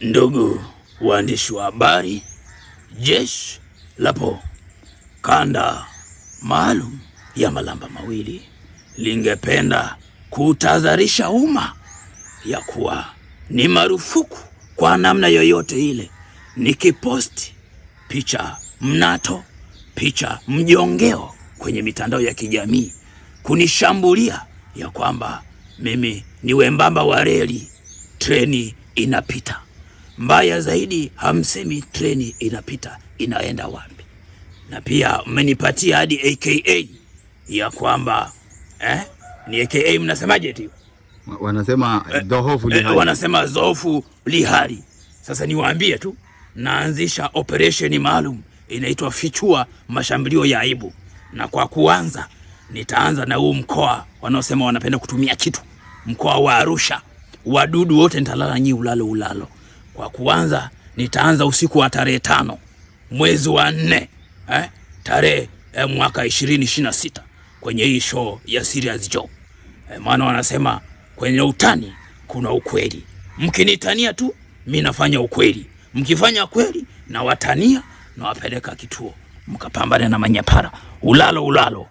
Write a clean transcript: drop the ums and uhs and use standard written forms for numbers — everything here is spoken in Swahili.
Ndugu waandishi wa habari, jeshi lapo kanda maalum ya Malamba Mawili lingependa kutahadharisha umma ya kuwa ni marufuku kwa namna yoyote ile nikiposti picha mnato, picha mjongeo kwenye mitandao ya kijamii kunishambulia ya kwamba mimi ni wembamba wa reli, treni inapita. Mbaya zaidi, hamsemi treni inapita, inaenda wapi? Na pia mmenipatia hadi AKA ya kwamba ni AKA, mnasemaje tu? Wanasema dhohofu lihari. Wanasema dhohofu lihari. Sasa niwaambie tu, naanzisha operation maalum inaitwa Fichua Mashambulio ya Aibu, na kwa kuanza nitaanza na huu mkoa wanaosema wanapenda kutumia kitu, mkoa wa Arusha. Wadudu wote nitalala nyi ulalo. Kwa kuanza nitaanza usiku wa tarehe 5 mwezi wa 4 tarehe mwaka 2026 kwenye hii show ya Serious Joe. Maana wanasema kwenye utani kuna ukweli. Mkinitania tu mimi nafanya ukweli, mkifanya kweli na watania na wapeleka kituo mkapambane na manyapara ulalo shwai.